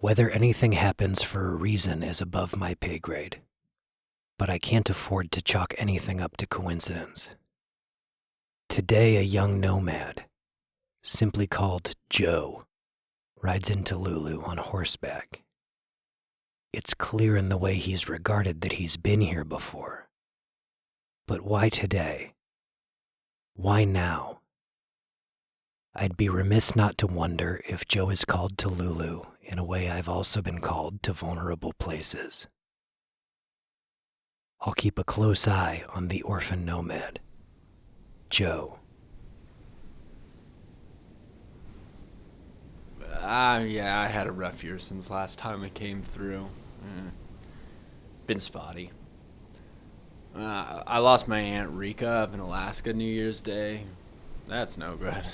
Whether anything happens for a reason is above my pay grade, but I can't afford to chalk anything up to coincidence. Today, a young nomad, simply called Joe, rides into Loup Loup on horseback. It's clear in the way he's regarded that he's been here before. But why today? Why now? I'd be remiss not to wonder if Joe is called to Loup Loup in a way I've also been called to vulnerable places. I'll keep a close eye on the orphan nomad, Joe. Yeah, I had a rough year since last time I came through. Been spotty. I lost my Aunt Rika up in Alaska New Year's Day. That's no good.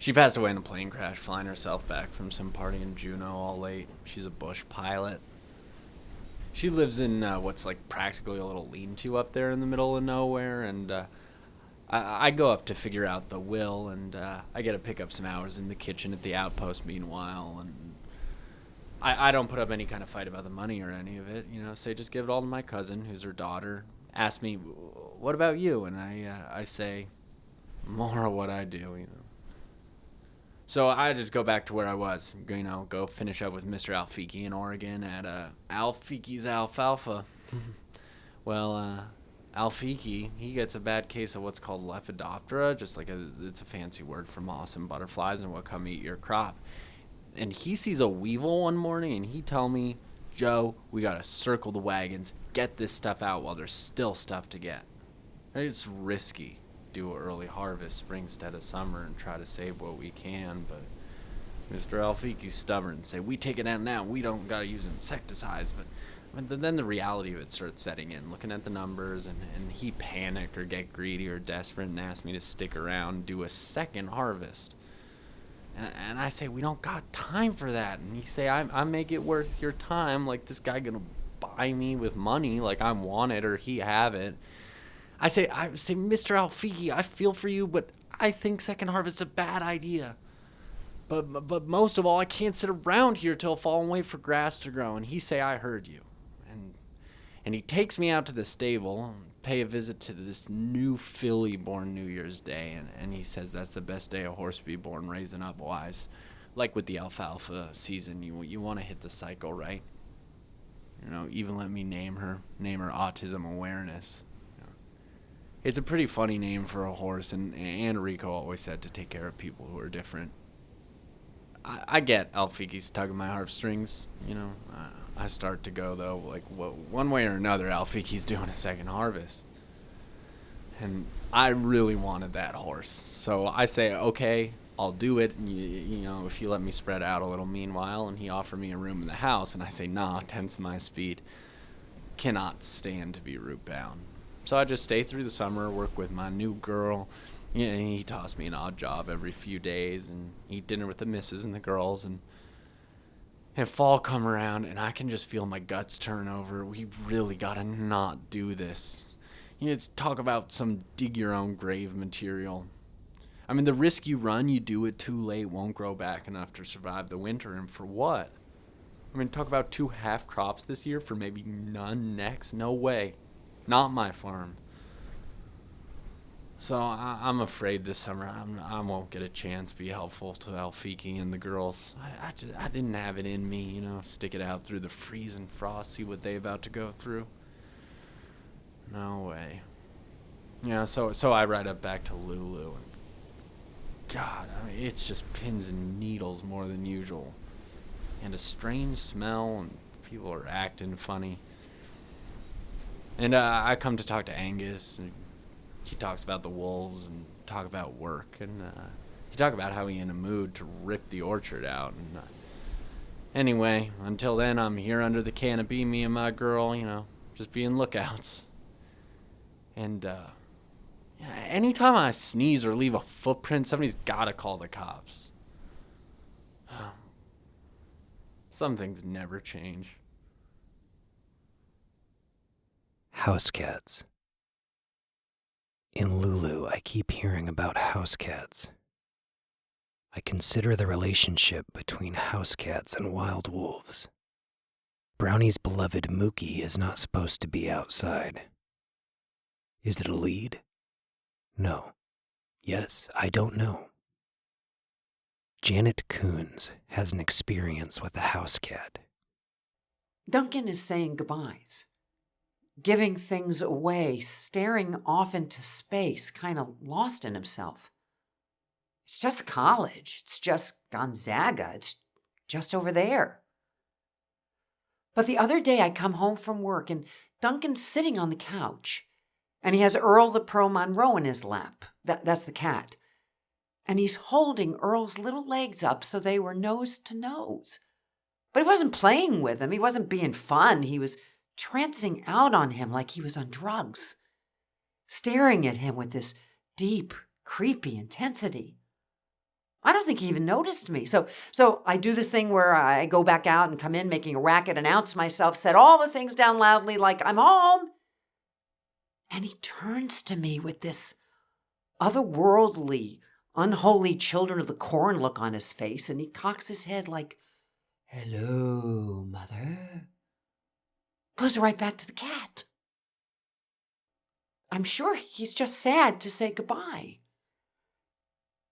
She passed away in a plane crash flying herself back from some party in Juneau all late. She's a bush pilot. She lives in what's like practically a little lean-to up there in the middle of nowhere, and I go up to figure out the will, and I get to pick up some hours in the kitchen at the outpost meanwhile, and I don't put up any kind of fight about the money or any of it, say just give it all to my cousin, who's her daughter. Ask me, what about you? And I say, more of what I do, So I just go back to where I was, go finish up with Mr. Alfiki in Oregon at Alfiki's Alfalfa. Well, Alfiki, he gets a bad case of what's called Lepidoptera, it's a fancy word for moss and butterflies and what come eat your crop. And he sees a weevil one morning and he tell me, Joe, we gotta circle the wagons, get this stuff out while there's still stuff to get. It's risky. Do an early harvest spring instead of summer and try to save what we can, but Mr. Alfiki's stubborn and say we take it out now, we don't gotta use insecticides. But then the reality of it starts setting in, looking at the numbers, and he panicked or get greedy or desperate and asked me to stick around and do a second harvest. And I say we don't got time for that, and he say I make it worth your time, like this guy gonna buy me with money like I'm wanted or he have it. I say, Mr. Alfiki, I feel for you, but I think second harvest's a bad idea. But most of all, I can't sit around here till fall and wait for grass to grow. And he say, I heard you. And he takes me out to the stable and pay a visit to this new filly born New Year's Day. And he says that's the best day a horse be born raising up wise. Like with the alfalfa season, you want to hit the cycle, right? Even let me name her Autism Awareness. It's a pretty funny name for a horse, and Rico always said to take care of people who are different. I get Alfiki's tugging my heartstrings, I start to go, though, like, one way or another, Alfiki's doing a second harvest. And I really wanted that horse. So I say, okay, I'll do it, and if you let me spread out a little meanwhile, and he offered me a room in the house, and I say, nah, 10's my speed. Cannot stand to be root bound. So I just stay through the summer, work with my new girl. He tossed me an odd job every few days and eat dinner with the missus and the girls. And fall come around and I can just feel my guts turn over. We really gotta not do this. It's talk about some dig your own grave material. I mean, the risk you run, you do it too late, won't grow back enough to survive the winter. And for what? I mean, talk about 2 half crops this year for maybe none next. No way. Not my farm. So I'm afraid this summer I won't get a chance to be helpful to Alfiki and the girls. I didn't have it in me, stick it out through the freeze and frost, see what they about to go through. No way. So I ride up back to Loup Loup. And God, it's just pins and needles more than usual. And a strange smell, and people are acting funny. And I come to talk to Angus, and he talks about the wolves and talk about work. And he talk about how he's in a mood to rip the orchard out. And anyway, until then, I'm here under the canopy, me and my girl, just being lookouts. And anytime I sneeze or leave a footprint, somebody's got to call the cops. Some things never change. House cats. In Loup Loup, I keep hearing about house cats. I consider the relationship between house cats and wild wolves. Brownie's beloved Mookie is not supposed to be outside. Is it a lead? No. Yes, I don't know. Janet Coons has an experience with a house cat. Duncan is saying goodbyes, giving things away, staring off into space, kind of lost in himself. It's just college. It's just Gonzaga. It's just over there. But the other day I come home from work and Duncan's sitting on the couch and he has Earl the Pearl Monroe in his lap. That's the cat. And he's holding Earl's little legs up so they were nose to nose. But he wasn't playing with him. He wasn't being fun. He was trancing out on him like he was on drugs, staring at him with this deep, creepy intensity. I don't think he even noticed me. So I do the thing where I go back out and come in making a racket, announce myself, set all the things down loudly like I'm home. And he turns to me with this otherworldly, unholy children of the corn look on his face, and he cocks his head like, "Hello, mother." Goes right back to the cat. I'm sure he's just sad to say goodbye.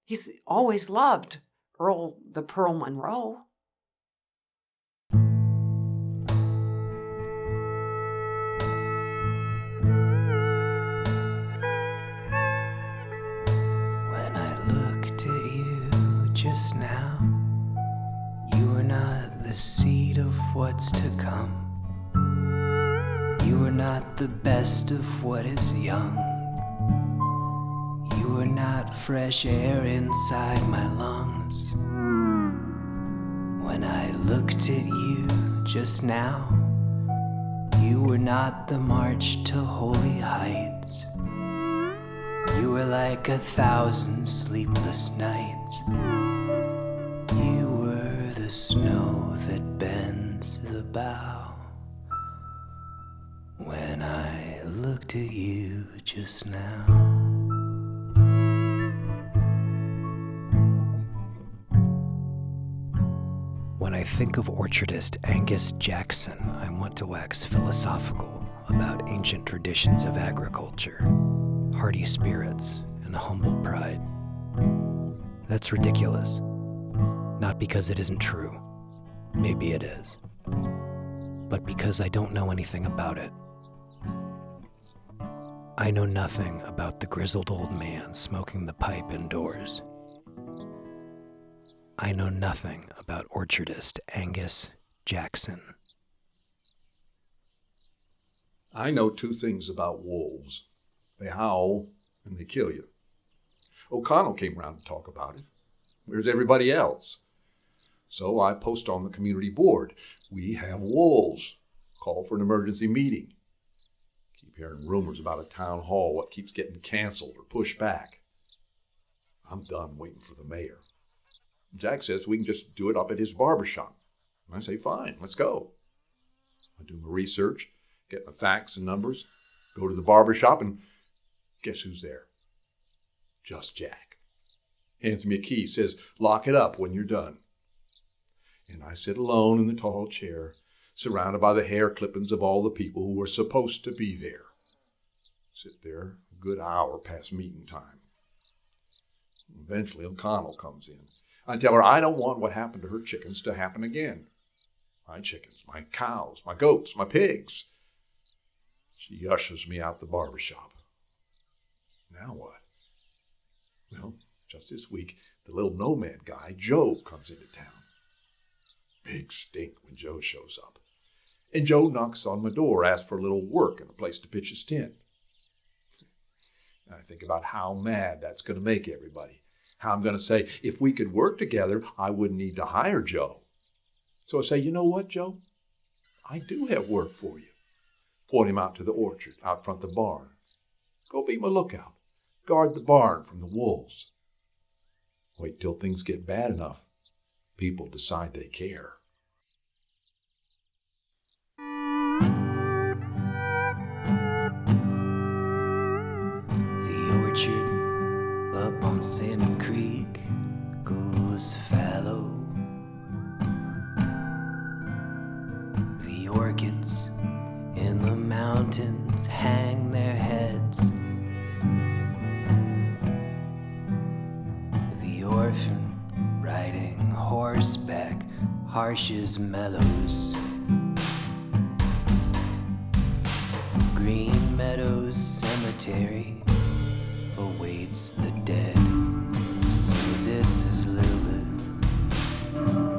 He's always loved Earl the Pearl Monroe. When I looked at you just now, you were not the seed of what's to come. You were not the best of what is young. You were not fresh air inside my lungs. When I looked at you just now, you were not the march to holy heights. You were like 1,000 sleepless nights. You were the snow that bends the bough. When I looked at you just now. When I think of orchardist Angus Jackson, I want to wax philosophical about ancient traditions of agriculture, hardy spirits, and humble pride. That's ridiculous. Not because it isn't true. Maybe it is. But because I don't know anything about it. I know nothing about the grizzled old man smoking the pipe indoors. I know nothing about orchardist Angus Jackson. I know two things about wolves. They howl and they kill you. O'Connell came round to talk about it. Where's everybody else? So I post on the community board, "We have wolves. Call for an emergency meeting." Keep hearing rumors about a town hall, what keeps getting canceled or pushed back. I'm done waiting for the mayor. Jack says we can just do it up at his barbershop. I say, fine, let's go. I do my research, get my facts and numbers, go to the barbershop, and guess who's there? Just Jack. Hands me a key, says, "Lock it up when you're done." And I sit alone in the tall chair, surrounded by the hair clippings of all the people who were supposed to be there. Sit there a good hour past meeting time. Eventually, O'Connell comes in. I tell her I don't want what happened to her chickens to happen again. My chickens, my cows, my goats, my pigs. She ushers me out the barbershop. Now what? Well, just this week, the little nomad guy, Joe, comes into town. Big stink when Joe shows up. And Joe knocks on my door, asks for a little work and a place to pitch his tent. I think about how mad that's going to make everybody. How I'm going to say, if we could work together, I wouldn't need to hire Joe. So I say, you know what, Joe? I do have work for you. Point him out to the orchard, out front the barn. Go be my lookout. Guard the barn from the wolves. Wait till things get bad enough. People decide they care. The orchard up on Salmon Creek goes grows fallow. The orchids in the mountains hang their heads. The orphan riding horseback harshes mellows. Green Meadows Cemetery awaits the dead. So this is Loup Loup.